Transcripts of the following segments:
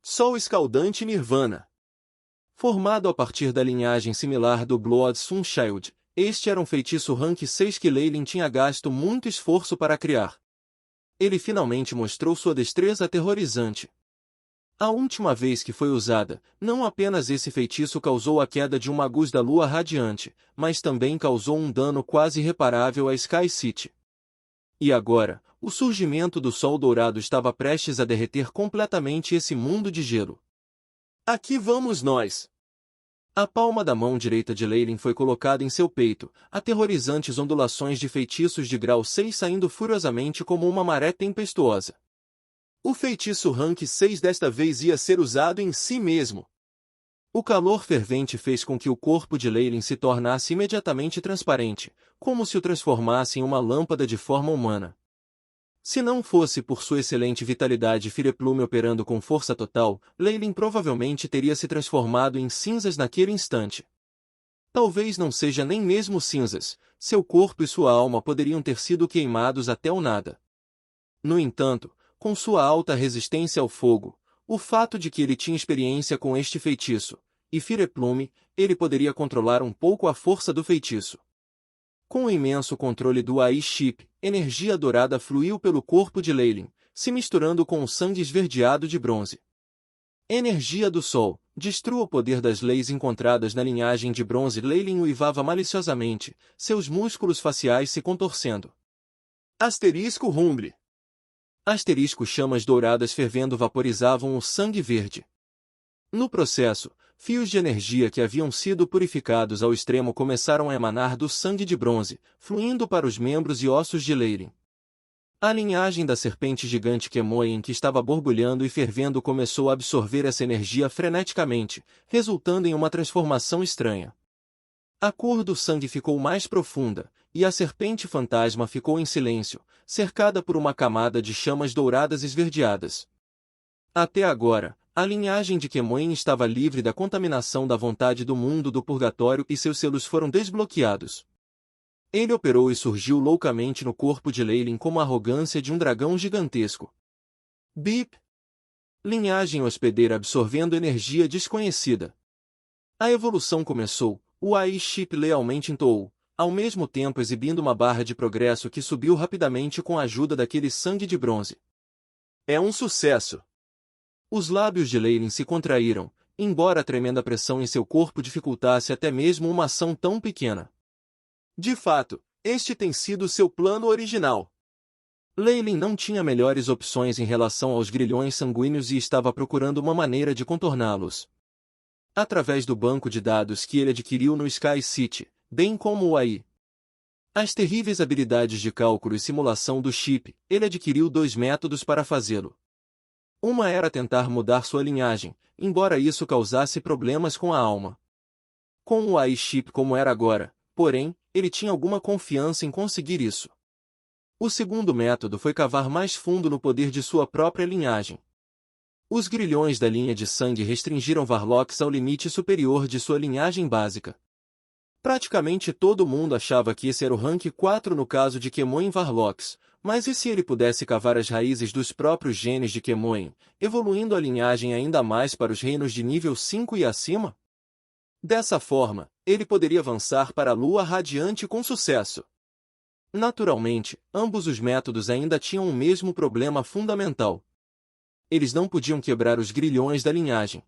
Sol escaldante Nirvana. Formado a partir da linhagem similar do Blood Sunchild, este era um feitiço Rank 6 que Leyline tinha gasto muito esforço para criar. Ele finalmente mostrou sua destreza aterrorizante. A última vez que foi usada, não apenas esse feitiço causou a queda de um Magus da Lua Radiante, mas também causou um dano quase irreparável a Sky City. E agora, o surgimento do Sol Dourado estava prestes a derreter completamente esse mundo de gelo. Aqui vamos nós! A palma da mão direita de Leyline foi colocada em seu peito, aterrorizantes ondulações de feitiços de grau 6 saindo furiosamente como uma maré tempestuosa. O feitiço Rank 6 desta vez ia ser usado em si mesmo. O calor fervente fez com que o corpo de Leyline se tornasse imediatamente transparente, como se o transformasse em uma lâmpada de forma humana. Se não fosse por sua excelente vitalidade e Fireplume operando com força total, Leyline provavelmente teria se transformado em cinzas naquele instante. Talvez não seja nem mesmo cinzas, seu corpo e sua alma poderiam ter sido queimados até o nada. No entanto, com sua alta resistência ao fogo, o fato de que ele tinha experiência com este feitiço, e Fireplume, ele poderia controlar um pouco a força do feitiço. Com o imenso controle do AI Chip, energia dourada fluiu pelo corpo de Leyline, se misturando com o sangue esverdeado de bronze. Energia do Sol, destrua o poder das leis encontradas na linhagem de bronze. Leyline uivava maliciosamente, seus músculos faciais se contorcendo. Asterisco Rumble. Asterisco chamas douradas fervendo vaporizavam o sangue verde. No processo, fios de energia que haviam sido purificados ao extremo começaram a emanar do sangue de bronze, fluindo para os membros e ossos de Leyline. A linhagem da serpente gigante Kemoen que estava borbulhando e fervendo começou a absorver essa energia freneticamente, resultando em uma transformação estranha. A cor do sangue ficou mais profunda, e a serpente fantasma ficou em silêncio, cercada por uma camada de chamas douradas esverdeadas. Até agora, a linhagem de Kemoen estava livre da contaminação da vontade do mundo do purgatório e seus selos foram desbloqueados. Ele operou e surgiu loucamente no corpo de Leyline como a arrogância de um dragão gigantesco. Bip! Linhagem hospedeira absorvendo energia desconhecida. A evolução começou, o AI Chip lealmente entoou, ao mesmo tempo exibindo uma barra de progresso que subiu rapidamente com a ajuda daquele sangue de bronze. É um sucesso! Os lábios de Leyline se contraíram, embora a tremenda pressão em seu corpo dificultasse até mesmo uma ação tão pequena. De fato, este tem sido seu plano original. Leyline não tinha melhores opções em relação aos grilhões sanguíneos e estava procurando uma maneira de contorná-los. Através do banco de dados que ele adquiriu no Sky City, bem como o AI. As terríveis habilidades de cálculo e simulação do chip, ele adquiriu 2 métodos para fazê-lo. Uma era tentar mudar sua linhagem, embora isso causasse problemas com a alma. Com o AI Chip como era agora, porém, ele tinha alguma confiança em conseguir isso. O segundo método foi cavar mais fundo no poder de sua própria linhagem. Os grilhões da linha de sangue restringiram Varlocks ao limite superior de sua linhagem básica. Praticamente todo mundo achava que esse era o Rank 4 no caso de Kemoen Varlocks, mas e se ele pudesse cavar as raízes dos próprios genes de Kemoen, evoluindo a linhagem ainda mais para os reinos de nível 5 e acima? Dessa forma, ele poderia avançar para a Lua Radiante com sucesso. Naturalmente, ambos os métodos ainda tinham o mesmo problema fundamental. Eles não podiam quebrar os grilhões da linhagem.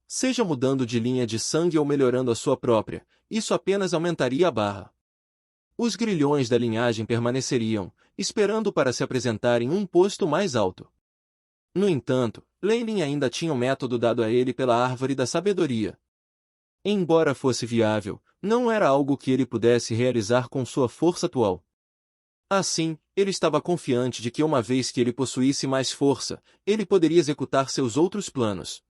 Seja mudando de linha de sangue ou melhorando a sua própria, isso apenas aumentaria a barra. Os grilhões da linhagem permaneceriam, esperando para se apresentar em um posto mais alto. No entanto, Leyline ainda tinha o método dado a ele pela Árvore da Sabedoria. Embora fosse viável, não era algo que ele pudesse realizar com sua força atual. Assim, ele estava confiante de que uma vez que ele possuísse mais força, ele poderia executar seus outros planos.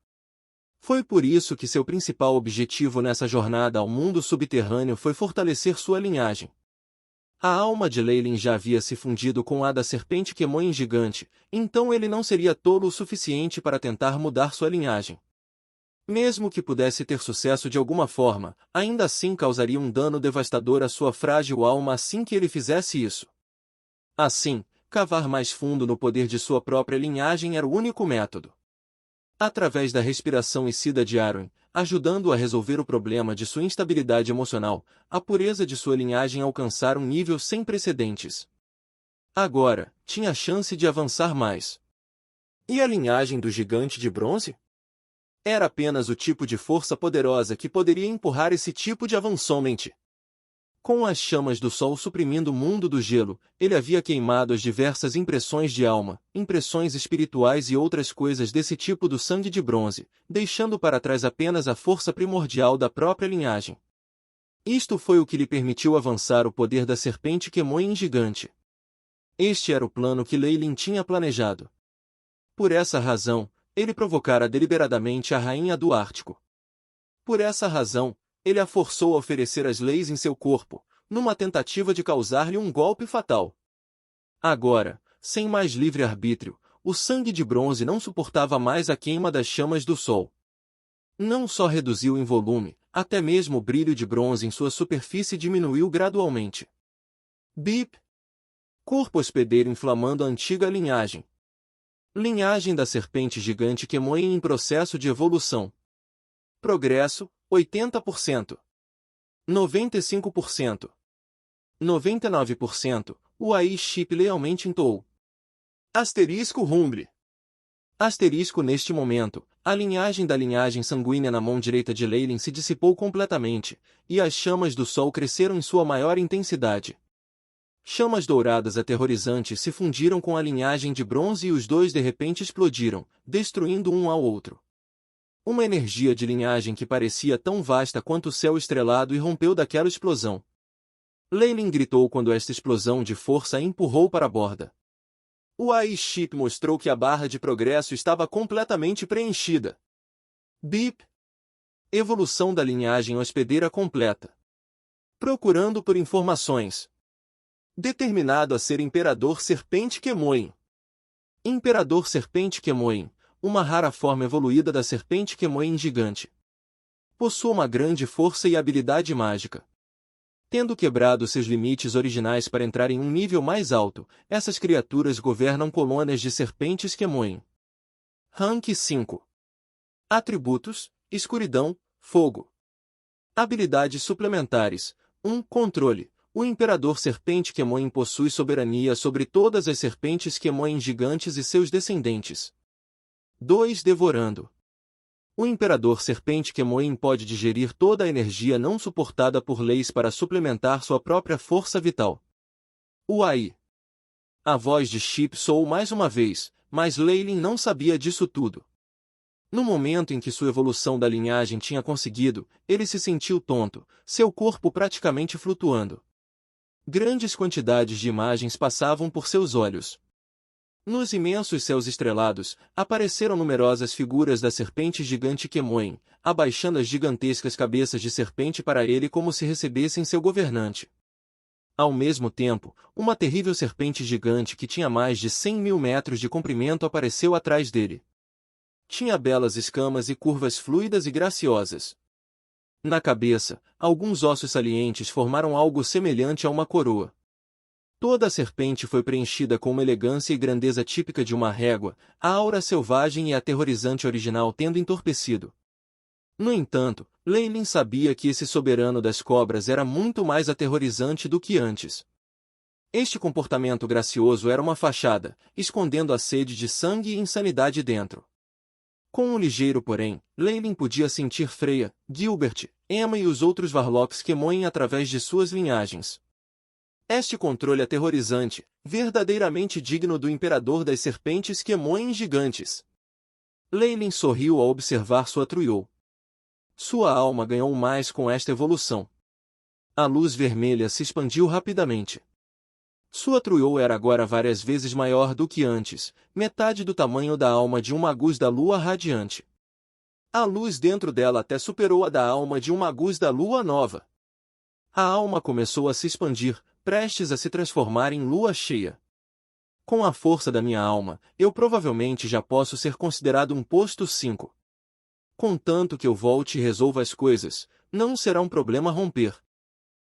Foi por isso que seu principal objetivo nessa jornada ao mundo subterrâneo foi fortalecer sua linhagem. A alma de Leyline já havia se fundido com a da serpente Kemoen gigante, então ele não seria tolo o suficiente para tentar mudar sua linhagem. Mesmo que pudesse ter sucesso de alguma forma, ainda assim causaria um dano devastador à sua frágil alma assim que ele fizesse isso. Assim, cavar mais fundo no poder de sua própria linhagem era o único método. Através da respiração e sida de Arwen, ajudando-o a resolver o problema de sua instabilidade emocional, a pureza de sua linhagem alcançara um nível sem precedentes. Agora, tinha a chance de avançar mais. E a linhagem do gigante de bronze? Era apenas o tipo de força poderosa que poderia empurrar esse tipo de avançamento. Com as chamas do sol suprimindo o mundo do gelo, ele havia queimado as diversas impressões de alma, impressões espirituais e outras coisas desse tipo do sangue de bronze, deixando para trás apenas a força primordial da própria linhagem. Isto foi o que lhe permitiu avançar o poder da serpente Kemoin gigante. Este era o plano que Leilin tinha planejado. Por essa razão, ele provocara deliberadamente a rainha do Ártico. Por essa razão, ele a forçou a oferecer as leis em seu corpo, numa tentativa de causar-lhe um golpe fatal. Agora, sem mais livre-arbítrio, o sangue de bronze não suportava mais a queima das chamas do sol. Não só reduziu em volume, até mesmo o brilho de bronze em sua superfície diminuiu gradualmente. Bip! Corpo hospedeiro inflamando a antiga linhagem. Linhagem da serpente gigante Kemoin em processo de evolução. Progresso, 80%. 95%. 99%, o AI chip lealmente entoou. Asterisco rumble. Asterisco neste momento, a linhagem da linhagem sanguínea na mão direita de Leilin se dissipou completamente, e as chamas do sol cresceram em sua maior intensidade. Chamas douradas aterrorizantes se fundiram com a linhagem de bronze e os dois de repente explodiram, destruindo um ao outro. Uma energia de linhagem que parecia tão vasta quanto o céu estrelado irrompeu daquela explosão. Leilin gritou quando esta explosão de força a empurrou para a borda. O AI chip mostrou que a barra de progresso estava completamente preenchida. Bip! Evolução da linhagem hospedeira completa. Procurando por informações. Determinado a ser Imperador Serpente Kemoin. Imperador Serpente Kemoin, uma rara forma evoluída da Serpente Kemoin gigante. Possui uma grande força e habilidade mágica. Tendo quebrado seus limites originais para entrar em um nível mais alto, essas criaturas governam colônias de serpentes Kemoin. Rank 5. Atributos: escuridão, fogo. Habilidades suplementares: 1. Controle. O Imperador Serpente Kemoin possui soberania sobre todas as serpentes Kemoin gigantes e seus descendentes. 2. Devorando. O Imperador Serpente Kemoin pode digerir toda a energia não suportada por leis para suplementar sua própria força vital. O AI. A voz de Chip soou mais uma vez, mas Leilin não sabia disso tudo. No momento em que sua evolução da linhagem tinha conseguido, ele se sentiu tonto, seu corpo praticamente flutuando. Grandes quantidades de imagens passavam por seus olhos. Nos imensos céus estrelados, apareceram numerosas figuras da serpente gigante Kemoin, abaixando as gigantescas cabeças de serpente para ele como se recebessem seu governante. Ao mesmo tempo, uma terrível serpente gigante que tinha mais de 100.000 metros de comprimento apareceu atrás dele. Tinha belas escamas e curvas fluidas e graciosas. Na cabeça, alguns ossos salientes formaram algo semelhante a uma coroa. Toda a serpente foi preenchida com uma elegância e grandeza típica de uma régua, a aura selvagem e aterrorizante original tendo entorpecido. No entanto, Leilin sabia que esse soberano das cobras era muito mais aterrorizante do que antes. Este comportamento gracioso era uma fachada, escondendo a sede de sangue e insanidade dentro. Com um ligeiro porém, Leilin podia sentir Freya, Gilbert, Emma e os outros Varlocks Kemoin através de suas linhagens. Este controle aterrorizante, verdadeiramente digno do Imperador das Serpentes Kemoin gigantes. Leilin sorriu ao observar sua Truiou. Sua alma ganhou mais com esta evolução. A luz vermelha se expandiu rapidamente. Sua Truiou era agora várias vezes maior do que antes, metade do tamanho da alma de um magus da lua radiante. A luz dentro dela até superou a da alma de um magus da lua nova. A alma começou a se expandir, prestes a se transformar em lua cheia. Com a força da minha alma, eu provavelmente já posso ser considerado um posto 5. Contanto que eu volte e resolva as coisas, não será um problema romper.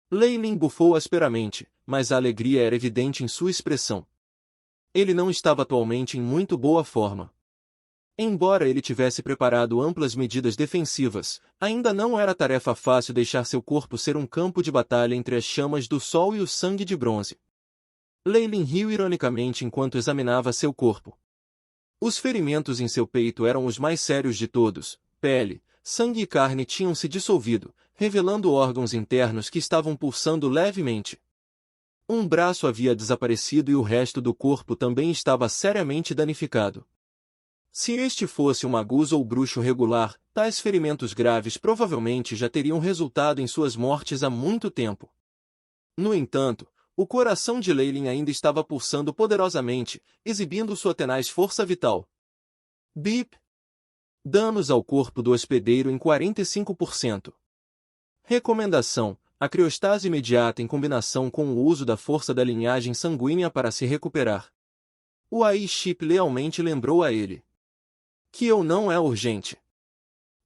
Leilin bufou asperamente, mas a alegria era evidente em sua expressão. Ele não estava atualmente em muito boa forma. Embora ele tivesse preparado amplas medidas defensivas, ainda não era tarefa fácil deixar seu corpo ser um campo de batalha entre as chamas do sol e o sangue de bronze. Leyline riu ironicamente enquanto examinava seu corpo. Os ferimentos em seu peito eram os mais sérios de todos. Pele, sangue e carne tinham se dissolvido, revelando órgãos internos que estavam pulsando levemente. Um braço havia desaparecido e o resto do corpo também estava seriamente danificado. Se este fosse um magus ou bruxo regular, tais ferimentos graves provavelmente já teriam resultado em suas mortes há muito tempo. No entanto, o coração de Leyline ainda estava pulsando poderosamente, exibindo sua tenaz força vital. Bip! Danos ao corpo do hospedeiro em 45%. Recomendação: a criostase imediata em combinação com o uso da força da linhagem sanguínea para se recuperar. O AI-Chip lealmente lembrou a ele. Que eu não é urgente.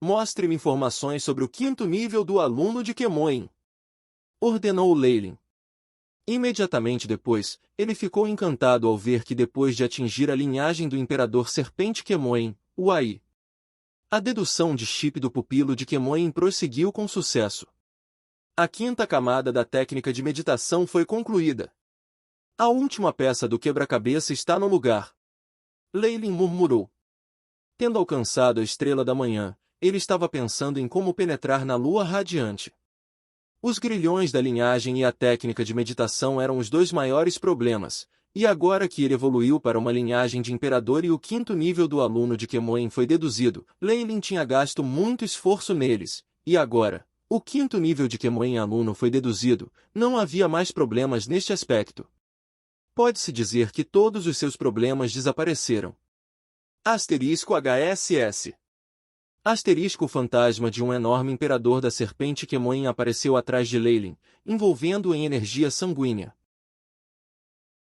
Mostre-me informações sobre o 5º nível do aluno de Kemoin. Ordenou Leyline. Imediatamente depois, ele ficou encantado ao ver que depois de atingir a linhagem do Imperador Serpente Kemoin, o AI, a dedução de chip do pupilo de Kemoin prosseguiu com sucesso. A 5ª camada da técnica de meditação foi concluída. A última peça do quebra-cabeça está no lugar. Leyline murmurou. Tendo alcançado a estrela da manhã, ele estava pensando em como penetrar na lua radiante. Os grilhões da linhagem e a técnica de meditação eram os 2 maiores problemas, e agora que ele evoluiu para uma linhagem de imperador e o 5º nível do aluno de Kemoin foi deduzido, Leyline tinha gasto muito esforço neles, e agora, o 5º nível de Kemoin aluno foi deduzido, não havia mais problemas neste aspecto. Pode-se dizer que todos os seus problemas desapareceram. Asterisco HSS. Asterisco o fantasma de um enorme imperador da serpente Kemoin apareceu atrás de Leyline, envolvendo-o em energia sanguínea.